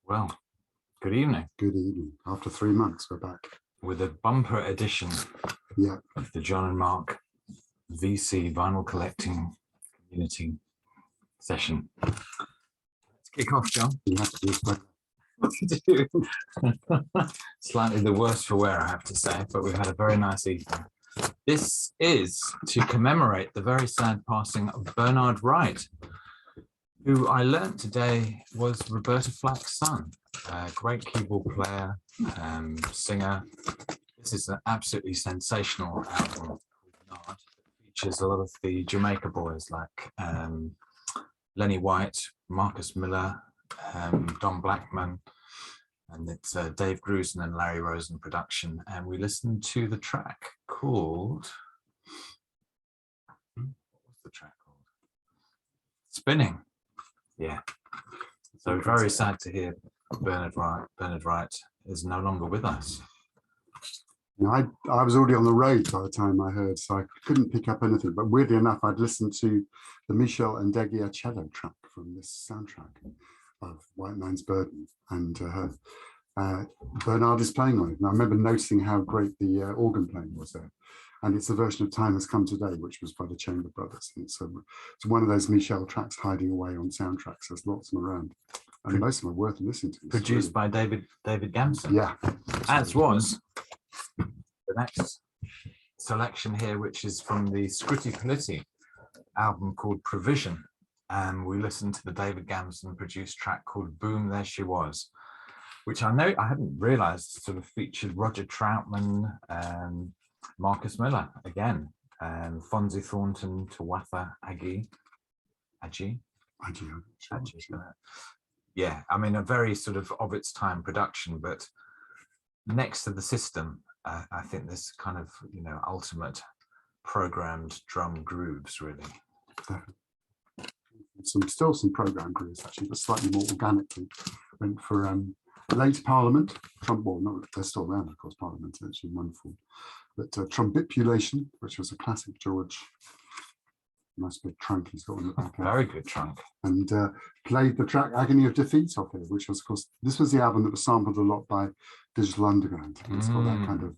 Well, good evening. Good evening. After 3 months, we're back. With a bumper edition of the John and Mark VC vinyl collecting community session. Let's kick off, John. You have to do What to do? Slightly the worse for wear, I have to say, but we've had a very nice evening. This is to commemorate the very sad passing of Bernard Wright, who I learnt today was Roberta Flack's son, a great keyboard player, singer. This is an absolutely sensational album. It features a lot of the Jamaica boys like Lenny White, Marcus Miller, Don Blackman, and it's Dave Grusin and Larry Rosen production. And we listened to the track called, what was the track called? Spinning. Yeah. So very sad to hear Bernard Wright is no longer with us. I was already on the road by the time I heard, so I couldn't pick up anything. But weirdly enough, I'd listened to the Michel and Degia cello track from this soundtrack of White Man's Burden, and Bernard is playing on it. And I remember noticing how great the organ playing was there. And it's a version of Time Has Come Today, which was by the Chamber Brothers. And it's one of those Michel tracks hiding away on soundtracks. There's lots of them around. And most of them are worth listening to. Produced by David Gamson. Yeah. As was the next selection here, which is from the Scritti Politti album called Provision. And we listened to the David Gamson produced track called Boom, There She Was, which I hadn't realized sort of featured Roger Troutman, Marcus Miller again, Fonzie Thornton, Tawatha Agee. Yeah, I mean, a very sort of its time production, but next to the system, I think this kind of, ultimate programmed drum grooves, really. Still some programmed grooves, actually, but slightly more organically. Went for late Parliament, they're still around, of course, Parliament, is actually wonderful. But Trumpitulation, which was a classic George, nice big trunk he's got on the back. Very good trunk. And played the track Agony of Defeat off here, which was, of course, this was the album that was sampled a lot by Digital Underground. It's got that kind of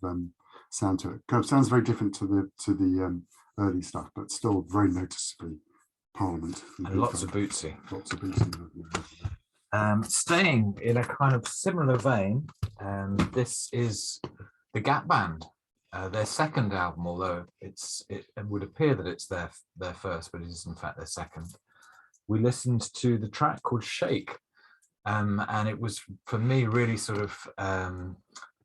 sound to it. Kind of sounds very different to the early stuff, but still very noticeably Parliament. And lots of Bootsy. Lots of Bootsy. Staying in a kind of similar vein, this is the Gap Band. Their second album, although it would appear that it's their first, but it is in fact their second. We listened to the track called Shake, and it was, for me, really sort of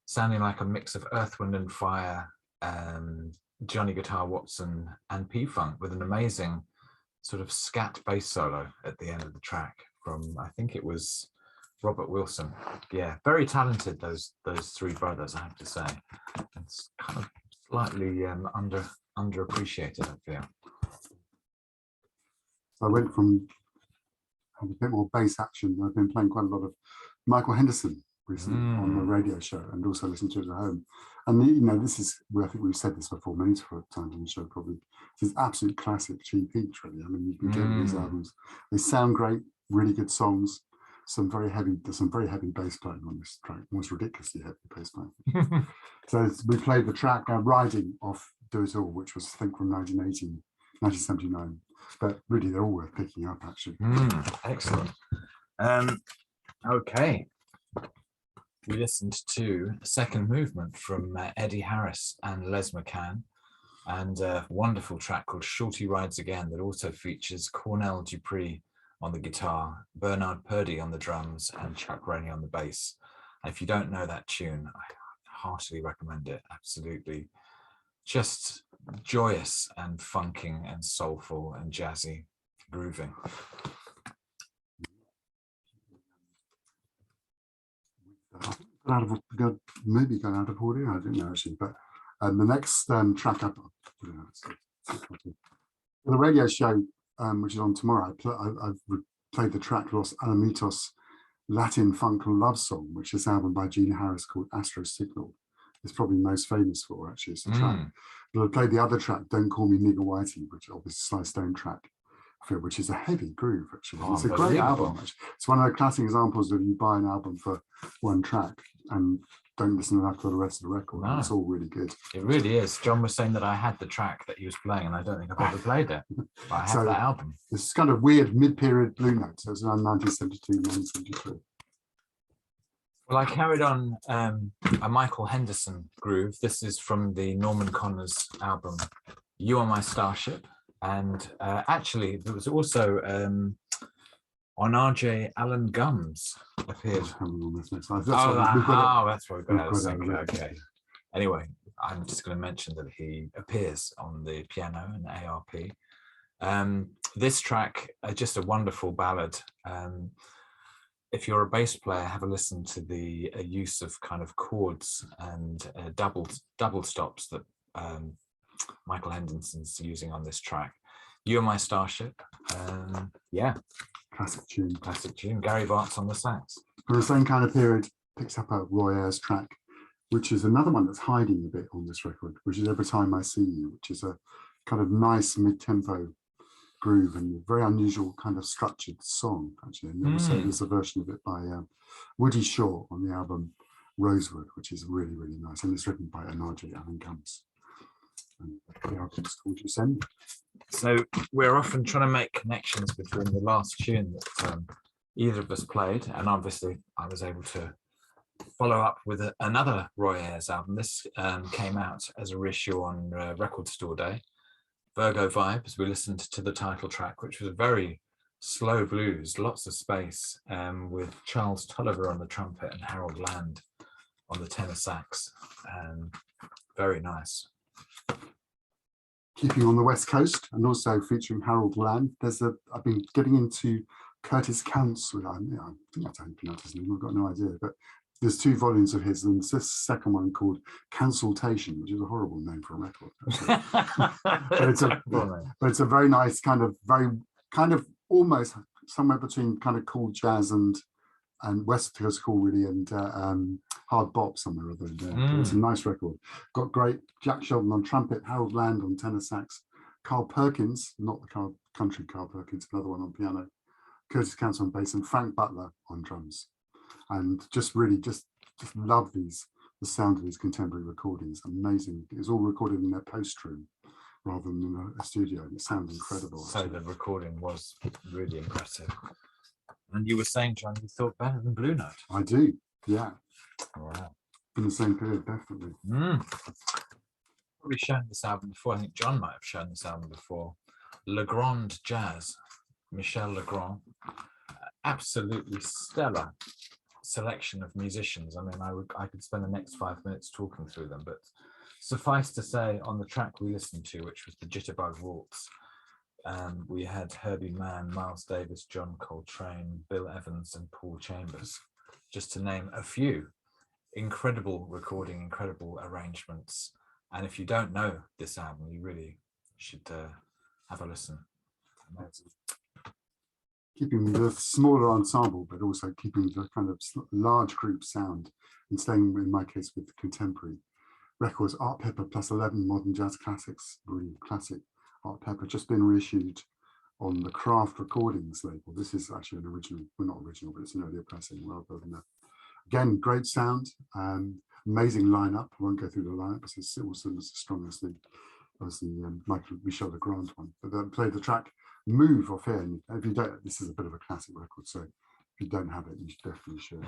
sounding like a mix of Earth, Wind and Fire, Johnny Guitar Watson and P-Funk, with an amazing sort of scat bass solo at the end of the track from, I think it was Robert Wilson. Yeah, very talented, those three brothers, I have to say. It's kind of slightly underappreciated, I feel. So I went from a bit more bass action. I've been playing quite a lot of Michael Henderson recently on the radio show, and also listened to it at home. And this is, I think we've said this before many times on the show, probably. This is absolute classic cheap eats, really. I mean, you can get these albums. They sound great, really good songs. Some very heavy bass playing on this track, almost ridiculously heavy bass playing. So we played the track Riding off Do It All, which was, I think, from 1979. But really, they're all worth picking up, actually. Excellent. Okay. We listened to a second movement from Eddie Harris and Les McCann, and a wonderful track called Shorty Rides Again that also features Cornell Dupree on the guitar, Bernard Purdie on the drums, and Chuck Rainey on the bass. And if you don't know that tune, I heartily recommend it. Absolutely just joyous and funking and soulful and jazzy grooving. Maybe got out of audio, I don't know actually, but the next track up, the radio show, which is on tomorrow, I've played the track Los Alamitos Latin Funk Love Song, which is an album by Gene Harris called Astro Signal. It's probably most famous for, actually, it's the track. But I played the other track, Don't Call Me Nigger Whitey, which is obviously Sly Stone track, feel, which is a heavy groove actually. Oh, It's a great unbelievable. album. Actually. It's one of the classic examples of you buy an album for one track and don't listen enough to the rest of the record. No. It's all really good. It really is. John was saying that I had the track that he was playing, and I don't think I've ever played it. But I have So, that album. This is kind of weird mid-period Blue Note. So it's around 1972, 1973. Well, I carried on a Michael Henderson groove. This is from the Norman Connors album, You Are My Starship. And actually, there was also on RJ Alan Gums appeared. That's That's what we've got to okay. Anyway, I'm just going to mention that he appears on the piano and ARP. This track, just a wonderful ballad. If you're a bass player, have a listen to the use of kind of chords and double stops that Michael Henderson's using on this track. You Are My Starship. Yeah. Classic tune. Gary Bart's on the sax. For the same kind of period, picks up a Roy Ayers track, which is another one that's hiding a bit on this record, which is Every Time I See You, which is a kind of nice mid-tempo groove and a very unusual kind of structured song, actually. And also there's a version of it by Woody Shaw on the album Rosewood, which is really, really nice. And it's written by Anarji Alan Gums. And the album's called You Send Me. So we're often trying to make connections between the last tune that either of us played, and obviously I was able to follow up with another Roy Ayers album. This came out as a reissue on Record Store Day, Virgo Vibes. We listened to the title track, which was a very slow blues, lots of space, with Charles Tolliver on the trumpet and Harold Land on the tenor sax. Very nice. Keeping on the West Coast and also featuring Harold Land, I've been getting into Curtis Counts. I think that's how you pronounce his name. I've got no idea, but there's 2 volumes of his, and this second one called Consultation, which is a horrible name for a record. but it's a very nice kind of almost somewhere between kind of cool jazz and West Coast cool really, and hard bop somewhere or other in there. It's a nice record. Got great Jack Sheldon on trumpet, Harold Land on tenor sax, Carl Perkins, not the country Carl Perkins, another one on piano, Curtis Counts on bass, and Frank Butler on drums. And just love the sound of these contemporary recordings. Amazing. It's all recorded in their post room rather than in a studio, and it sounds incredible. So the recording was really impressive. And you were saying, John, you thought better than Blue Note. I do, yeah. Wow. In the same period, definitely. Probably shown this album before. I think John might have shown this album before. Legrand Jazz, Michel Legrand. Absolutely stellar selection of musicians. I mean, I could spend the next 5 minutes talking through them, but suffice to say, on the track we listened to, which was the Jitterbug Waltz, we had Herbie Mann, Miles Davis, John Coltrane, Bill Evans, and Paul Chambers, just to name a few. Incredible recording, incredible arrangements. And if you don't know this album, you really should have a listen. Amazing. Keeping the smaller ensemble, but also keeping the kind of large group sound, and staying, in my case, with the contemporary records. Art Pepper plus 11 modern jazz classics, really classic Art Pepper, just been reissued on the Craft Recordings label. This is actually an original, well, not original, but it's an earlier pressing, rather than that. Again, great sound, amazing lineup. I won't go through the lineup because it's also as strong as the Michel Legrand one. But they played the track Move off here. And if you don't, this is a bit of a classic record, so if you don't have it, you definitely should.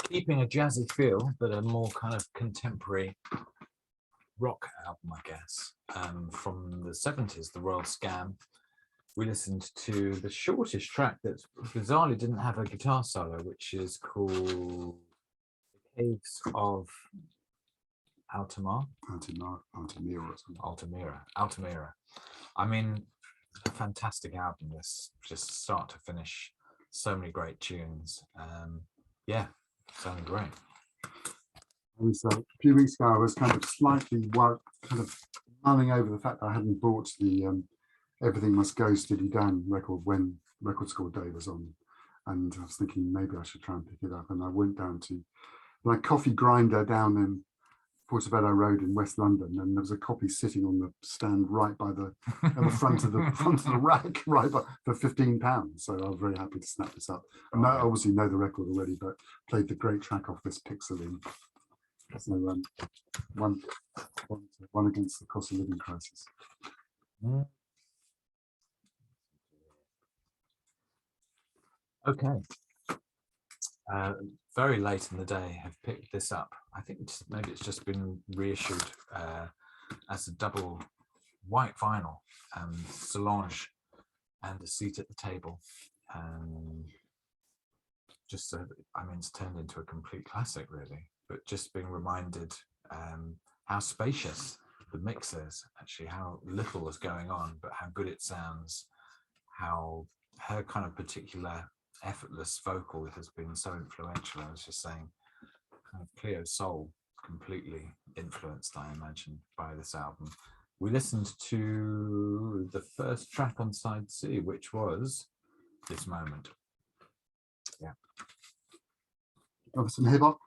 Keeping a jazzy feel, but a more kind of contemporary rock album, I guess, from the 70s, The Royal Scam. We listened to the shortest track that bizarrely didn't have a guitar solo, which is called The Caves of Altamira. I mean, a fantastic album, this, just start to finish, so many great tunes. Yeah, sounding great. A few weeks ago, I was kind of slightly mulling over the fact that I hadn't bought the Everything Must Go Steady Dan record when Record Store Day was on, and I was thinking maybe I should try and pick it up. And I went down to my coffee grinder down in Portobello Road in West London, and there was a copy sitting on the stand right by the at the front of the rack, right by, for £15. So I was very happy to snap this up. And I obviously know the record already, but played the great track off this Pixeline. So one against the cost of living crisis. Okay. Very late in the day have picked this up. I think maybe it's just been reissued as a double white vinyl, Solange and A Seat at the Table. Just so, I mean, it's turned into a complete classic really, but just being reminded how spacious the mix is, actually, how little is going on, but how good it sounds, how her kind of particular effortless vocal has been so influential. I was just saying, kind of Cleo's soul completely influenced, I imagine, by this album. We listened to the first track on side C, which was This Moment. Yeah. Over some hip hop.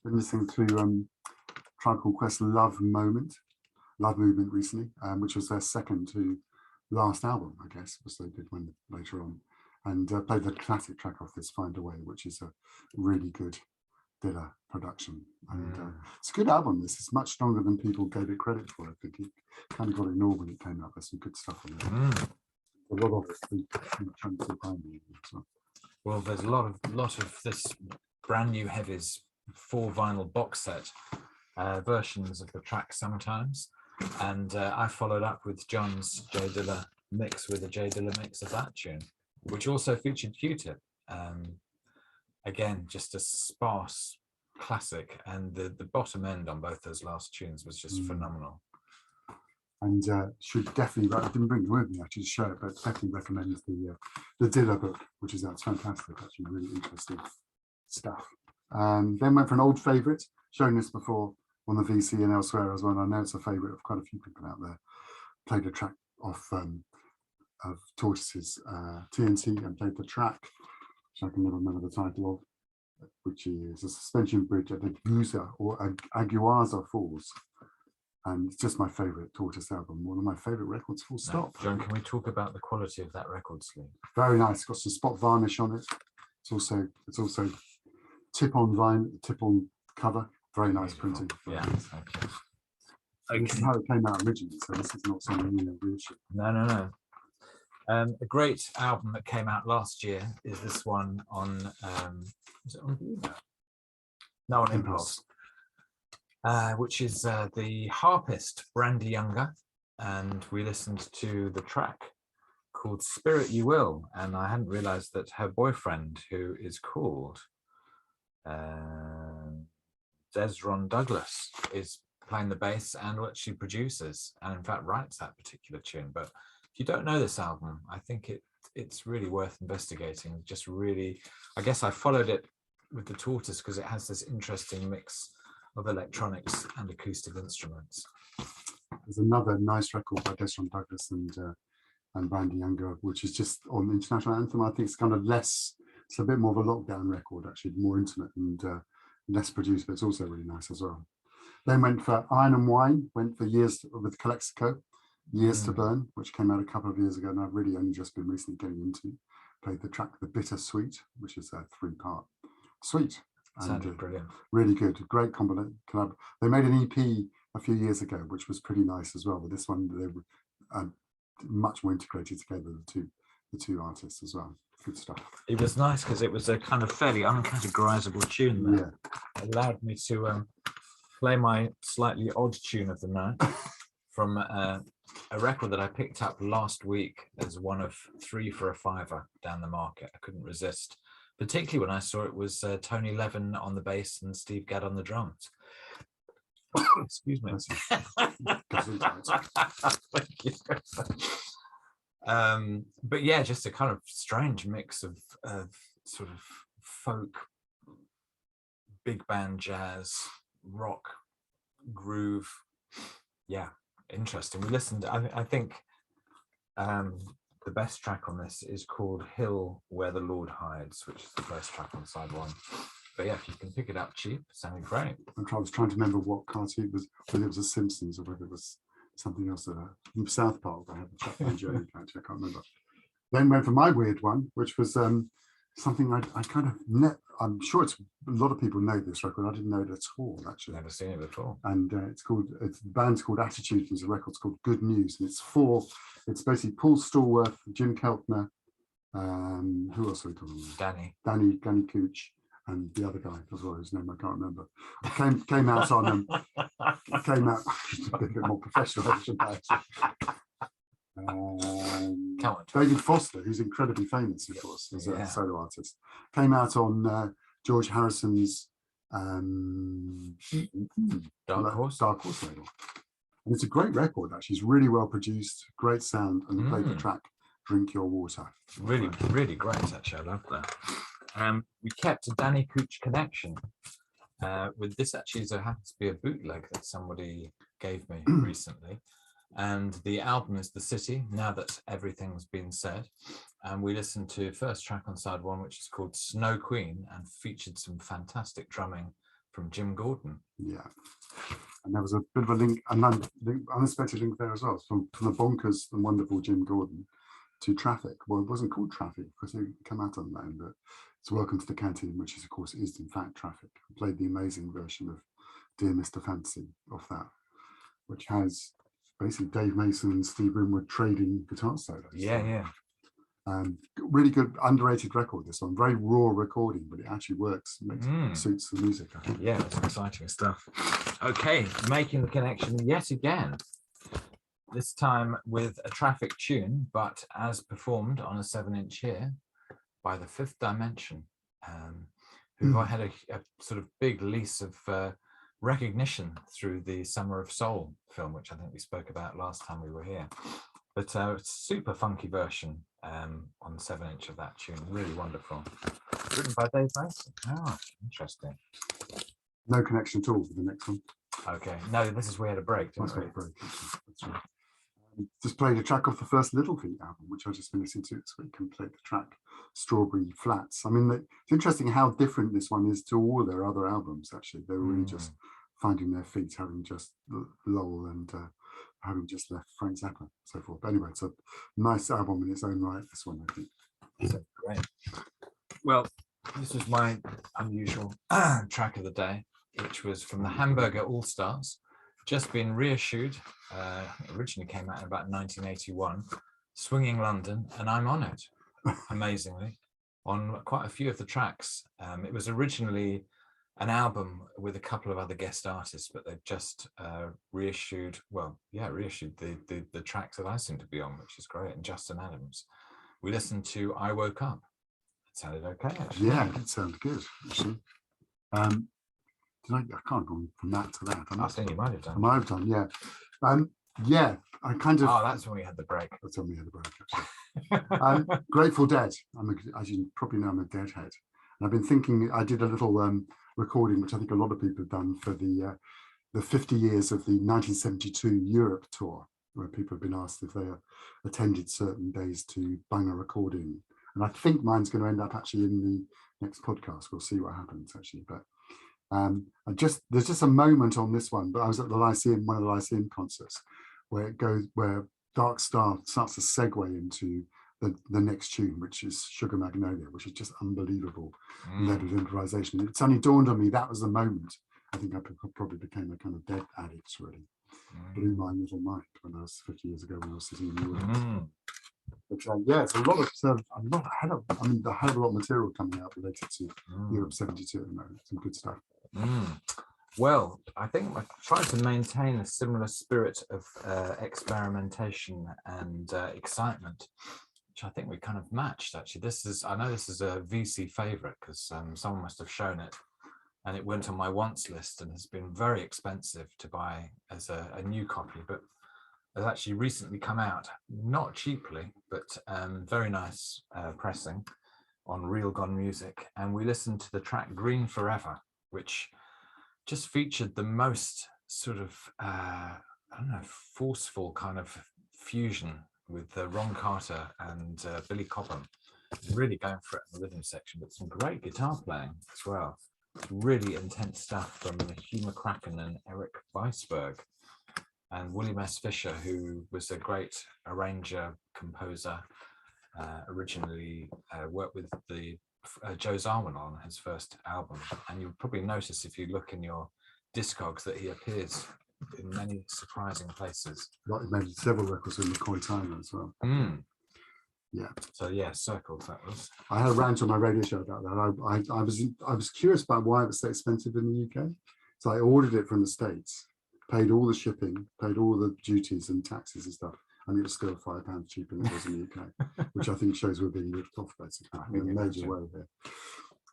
Been listening to Tribe Called Quest Love Movement recently, which was their second to last album, I guess, which they did one later on. And played the classic track off this, Find a Way, which is a really good Dilla production. And it's a good album. This is much stronger than people gave it credit for. I think it kind of got ignored when it came out. There's some good stuff on it. A lot of chunks of behind so. Well, there's a lot of this brand new Heavies 4 vinyl box set versions of the track sometimes. And I followed up with John's J Dilla mix with a J Dilla mix of that tune, which also featured Q-Tip. Again, just a sparse classic, and the bottom end on both those last tunes was just phenomenal. And should definitely, I didn't bring it with me actually to show it, but definitely recommend the Dilla book, which is that's fantastic, actually really interesting stuff. Then went for an old favourite, shown this before on the VC and elsewhere as well. I know it's a favourite of quite a few people out there. Played a track off of Tortoise's TNT and played the track, which I can never remember the title of, which is a suspension bridge at the Guza or Aguaza Falls. And it's just my favourite Tortoise album, one of my favourite records, full stop. John, can we talk about the quality of that record sleeve? Very nice, got some spot varnish on it. It's also tip-on cover, very nice printing. Yeah, thank you. This is how it came out originally, so this is not something reissued. No. A great album that came out last year is this one on, is it on Viva? No, on Impulse. Which is the harpist Brandy Younger, and we listened to the track called Spirit You Will, and I hadn't realized that her boyfriend, who is called Desron Douglas, is playing the bass and what she produces, and in fact writes that particular tune. But if you don't know this album, I think it's really worth investigating. Just really, I guess I followed it with the Tortoise because it has this interesting mix of electronics and acoustic instruments. There's another nice record by Desron Douglas and Brandy Younger, which is just on the International Anthem. I think it's kind of less, it's a bit more of a lockdown record, actually, more intimate and less produced, but it's also really nice as well. Then went for Iron and Wine, went for Years with Calexico, Years to Burn, which came out a couple of years ago, and I've really only just been recently getting into. Played the track The Bitter Sweet, which is a 3-part suite. Sounded brilliant. Really good, great collab. They made an EP a few years ago, which was pretty nice as well. But this one, they were much more integrated together, the two artists as well. Good stuff. It was nice because it was a kind of fairly uncategorizable tune there. Yeah. It allowed me to play my slightly odd tune of the night from a record that I picked up last week as one of 3 for a £5 down the market. I couldn't resist, particularly when I saw it was Tony Levin on the bass and Steve Gadd on the drums. Excuse me. Thank you. But yeah, just a kind of strange mix of sort of folk, big band jazz, rock, groove. Yeah, interesting. We listened, I think the best track on this is called Hill Where the Lord Hides, which is the first track on side 1. But yeah, if you can pick it up cheap, sounding great. I was trying to remember what cartoon it was, whether it was a Simpsons or whether it was something else. From South Park, I had the Chatman Journey character, I can't remember. Then went for my weird one, which was something I kind of, I'm sure it's a lot of people know this record. I didn't know it at all, actually. Never seen it before. And the band's called Attitude, and the record's called Good News. And it's basically Paul Stallworth, Jim Keltner, who else are we talking about? Danny Cooch, and the other guy as well, whose name I can't remember. Came out on came out a bit more professional, I should David Foster, who's incredibly famous, of course, as a solo artist, came out on George Harrison's Dark Horse label. And it's a great record, actually. It's really well produced, great sound, and they played the track Drink Your Water. Really, really great, actually. I love that. We kept a Danny Cooch connection with this. Actually, there happens to be a bootleg that somebody gave me recently. And the album is The City, Now That Everything's Been Said. And we listened to first track on side one, which is called Snow Queen, and featured some fantastic drumming from Jim Gordon. Yeah. And there was a bit of a link, an unexpected link there as well, from the bonkers and wonderful Jim Gordon to Traffic. Well, it wasn't called Traffic because it came out on that, but it's Welcome to the Canteen, which is, of course, is in fact Traffic. I played the amazing version of Dear Mr. Fancy off that, which has basically Dave Mason and Steve Winwood trading guitar solos. Yeah. Really good, underrated record, this one. Very raw recording, but it actually works. Suits the music, I think. Yeah, it's exciting stuff. Okay, making the connection yet again. This time with a Traffic tune, but as performed on a 7-inch here by the Fifth Dimension, who I had a sort of big lease of recognition through the Summer of Soul film, which I think we spoke about last time we were here. But super funky version on 7-inch of that tune, really wonderful. Written by Dave Mason. Oh, interesting. No connection at all with the next one. Okay, no, this is We Had a Break, didn't we? That's right. Just played a track off the first Little Feat album, which I've just been listening to this week, and played the track Strawberry Flats. I mean, it's interesting how different this one is to all their other albums, actually. They were really just finding their feet, having just Lowell and having just left Frank Zappa and so forth. But anyway, it's a nice album in its own right, this one, I think. So great. Well, this was my unusual track of the day, which was from the Hamburger All-Stars, just been reissued. It originally came out in about 1981, Swinging London, and I'm on it, amazingly, on quite a few of the tracks. It was originally an album with a couple of other guest artists, but they've just reissued the tracks that I seem to be on, which is great, and Justin Adams. We listened to I Woke Up. It sounded okay, actually. Yeah, it sounded good, actually. I can't go from that to that. I think you might have done. I might have done, yeah. I kind of. Oh, that's when we had the break. That's when we had the break, actually. Grateful Dead. As you probably know, I'm a Deadhead. And I've been thinking, I did a little recording, which I think a lot of people have done, for the 50 years of the 1972 Europe tour, where people have been asked if they attended certain days to bang a recording. And I think mine's going to end up actually in the next podcast. We'll see what happens, actually. But there's just a moment on this one, but I was at the Lyceum, one of the Lyceum concerts, where Dark Star starts to segue into the next tune, which is Sugar Magnolia, which is just unbelievable level of improvisation. It's only dawned on me that was the moment. I think I probably became a kind of Dead addict, really. Blew my little mind when I was 50 years ago when I was sitting in Europe. But yeah, it's a lot of I had a lot of material coming out related to Europe 72 at the moment. Some good stuff. Well, I think I tried to maintain a similar spirit of experimentation and excitement, which I think we kind of matched, actually. I know this is a VC favorite because someone must have shown it, and it went on my wants list and has been very expensive to buy as a new copy, but has actually recently come out, not cheaply, but very nice pressing on Real Gone Music. And we listened to the track Green Forever, which just featured the most sort of, forceful kind of fusion with Ron Carter and Billy Cobham. Really going for it in the rhythm section, but some great guitar playing as well. really intense stuff from Hugh McCracken and Eric Weisberg. And William S. Fisher, who was a great arranger, composer, originally worked with the Joe Zawinul on his first album. And you'll probably notice if you look in your Discogs that he appears in many surprising places. Like he made several records with McCoy Tyner as well. Yeah. So yeah, Circles, that was. I had a rant on my radio show about that. I was curious about why it was so expensive in the UK. So I ordered it from the States, paid all the shipping, paid all the duties and taxes and stuff, and it was still £5 cheaper than it was in the UK, which I think shows we're being ripped off basically in a major way here.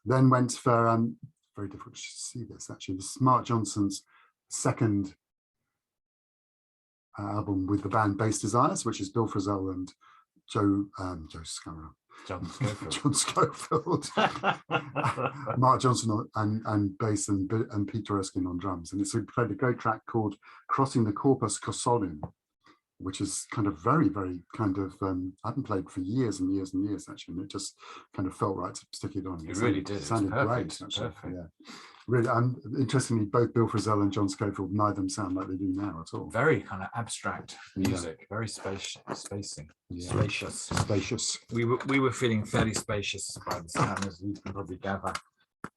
Then went for very difficult to see this actually. This is Mark Johnson's second album with the band Bass Desires, which is Bill Frisell and John Scofield, Mark Johnson and bass and Peter Erskine on drums. And it's played a great track called Crossing the Corpus Cossolum, which is kind of very, very kind of, I haven't played for years and years and years actually, and it just kind of felt right to stick it on. It really did. It sounded great actually. Yeah. Really, and interestingly, both Bill Frisell and John Scofield, neither of them sound like they do now at all. Very kind of abstract music, very spacious. We were feeling fairly spacious by this time, as you can probably gather,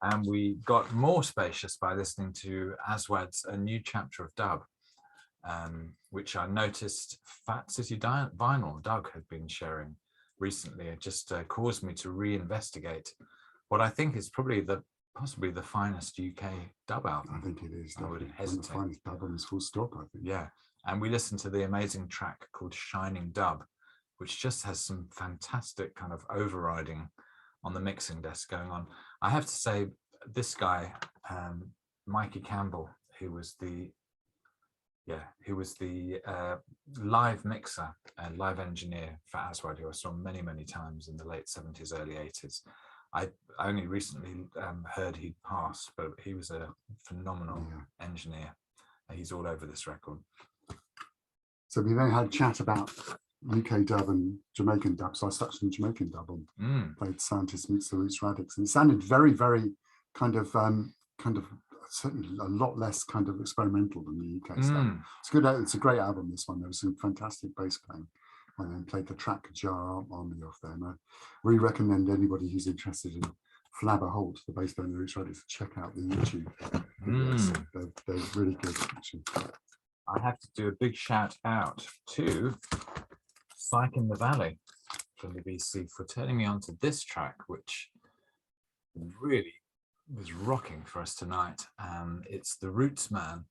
and we got more spacious by listening to Aswad's A New Chapter of Dub, which I noticed Fat City Vinyl Doug had been sharing recently. It just caused me to reinvestigate what I think is probably possibly the finest UK dub album. I think it is. I would One of hesitate. the finest albums, full stop, I think. Yeah, and we listened to the amazing track called Shining Dub, which just has some fantastic kind of overriding on the mixing desk going on. I have to say, this guy, Mikey Campbell, who was the live mixer and live engineer for Aswad, who I saw many, many times in the late 70s, early 80s. I only recently heard he'd passed, but he was a phenomenal engineer. He's all over this record. So we then had a chat about UK dub and Jamaican dub. So I touched on Jamaican dub on played Scientists Meets the Roots Radics, and it sounded very, very kind of certainly a lot less kind of experimental than the UK stuff. It's good. It's a great album. This one. There was some fantastic bass playing. And then played the track Jar Army off there. And I really recommend anybody who's interested in Flabber Holt, the bass player in the Roots Riders, to check out the YouTube videos. They're really good, actually. I have to do a big shout out to Psych in the Valley from the BC for turning me on to this track, which really was rocking for us tonight. It's The Roots Man,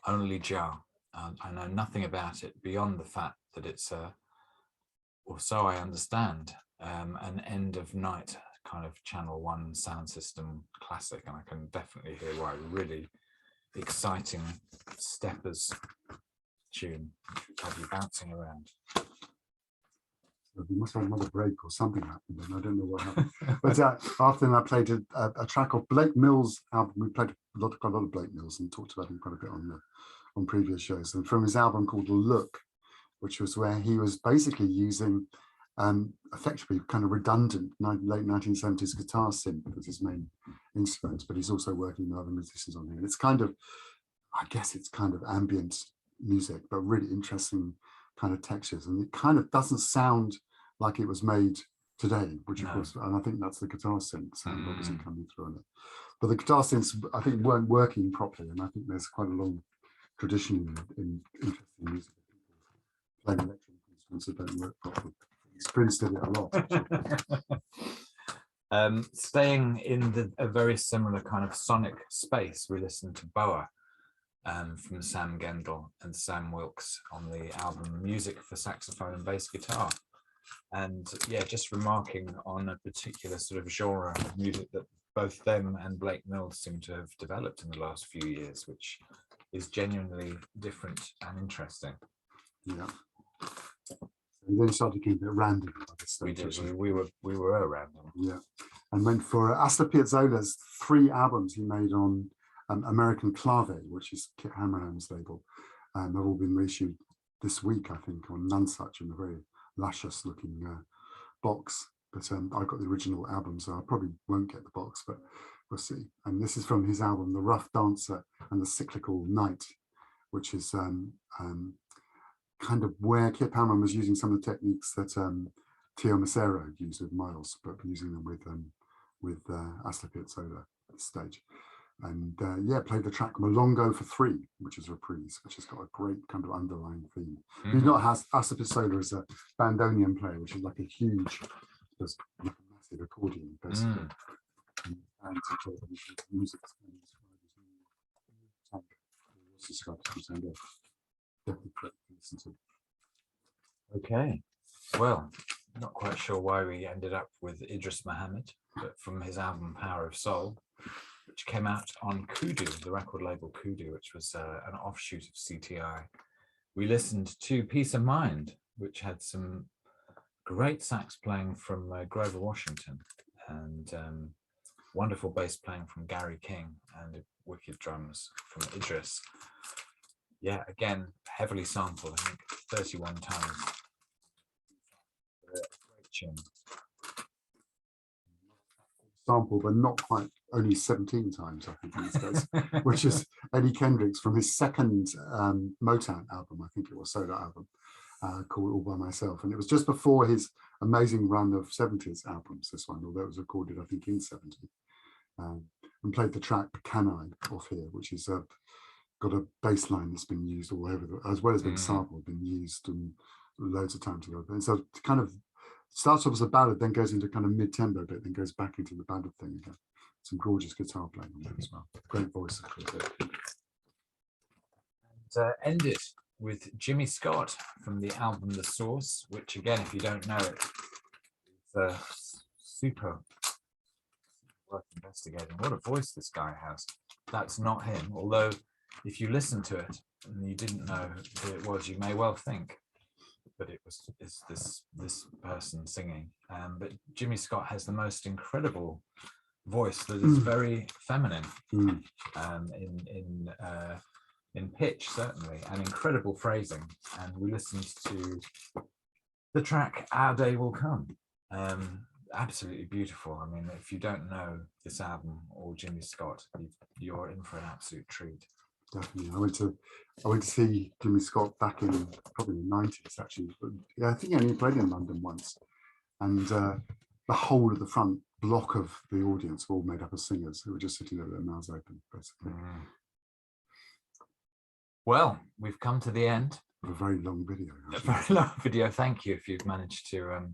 Only Jar. I know nothing about it beyond the fact that it's or so I understand, an end of night kind of Channel 1 sound system classic, and I can definitely hear why. Really exciting steppers tune, have you bouncing around. We must have another break or something happened, and I don't know what happened. But after that, I played a track of Blake Mills' album. We played quite a lot of Blake Mills and talked about him quite a bit on previous shows, and from his album called Look, which was where he was basically using effectively kind of redundant late 1970s guitar synth as his main instrument, but he's also working with other musicians on it. And it's kind of, I guess it's kind of ambient music, but really interesting kind of textures. And it kind of doesn't sound like it was made today, which of course, and I think that's the guitar synth sound obviously coming through on it. But the guitar synths, I think, weren't working properly, and I think there's quite a long tradition in interesting music. Playing electronic instruments that don't work properly. Prince did it a lot. Staying in a very similar kind of sonic space, we listened to Boa from Sam Gendel and Sam Wilkes on the album Music for Saxophone and Bass Guitar. And yeah, just remarking on a particular sort of genre of music that both them and Blake Mills seem to have developed in the last few years, which is genuinely different and interesting. Yeah. And then started getting a bit random. We did. We were random. Yeah, and went for Astor Piazzolla's 3 albums he made on American Clave, which is Kit Hammerham's label. They've all been reissued this week, I think, on Nonesuch in a very luscious-looking box. But I got the original album, so I probably won't get the box. But we'll see. And this is from his album, The Rough Dancer and the Cyclical Night, which is kind of where Kit Palmer was using some of the techniques that Tio Macero used with Miles, but using them with Astor Piazzolla at this stage. And yeah, played the track Molongo for 3, which is reprise, which has got a great kind of underlying theme. Mm-hmm. You've got Astor Piazzolla as a bandoneon player, which is like a huge, just like a massive accordion, basically. And music Okay, well, not quite sure why we ended up with Idris Muhammad, but from his album Power of Soul, which came out on Kudu, the record label Kudu, which was an offshoot of CTI. We listened to Peace of Mind, which had some great sax playing from Grover Washington, and wonderful bass playing from Gary King, and wicked drums from Idris. Yeah, again, heavily sampled, I think 31 times. Great tune. Sample, but not quite, only 17 times, I think, in this case, which is Eddie Kendricks from his second Motown album, I think it was, solo album, called All By Myself. And it was just before his amazing run of 70s albums, this one, although it was recorded, I think, in 70. And played the track Can I off here, which is got a bass line that's been used all over, as well as being sampled, been used loads of times. And so it kind of starts off as a ballad, then goes into kind of mid-tempo bit, then goes back into the ballad thing again. Some gorgeous guitar playing on there as well. Great voice. And ended with Jimmy Scott from the album The Source, which again, if you don't know it, is super worth investigating. What a voice this guy has. That's not him, although if you listen to it and you didn't know who it was, you may well think but it's this person singing. But Jimmy Scott has the most incredible voice that is very feminine in pitch, certainly, and incredible phrasing. And we listened to the track Our Day Will Come. Absolutely beautiful. I mean, if you don't know this album or Jimmy Scott, you're in for an absolute treat. Definitely. I went to see Jimmy Scott back in probably the 90s, actually. But yeah, I think he only played in London once. And the whole of the front block of the audience were all made up of singers who were just sitting there with their mouths open, basically. Well, we've come to the end. A very long video. Actually. A very long video. Thank you if you've managed to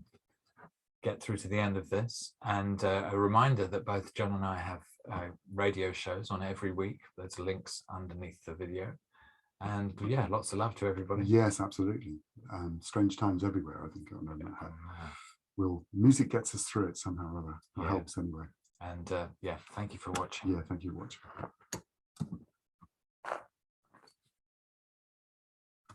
get through to the end of this. And a reminder that both John and I have radio shows on every week. There's links underneath the video. And yeah, lots of love to everybody. Yes, absolutely. Strange times everywhere, I think. Music gets us through it somehow or other. It helps anyway. And yeah, thank you for watching. Yeah, thank you for watching.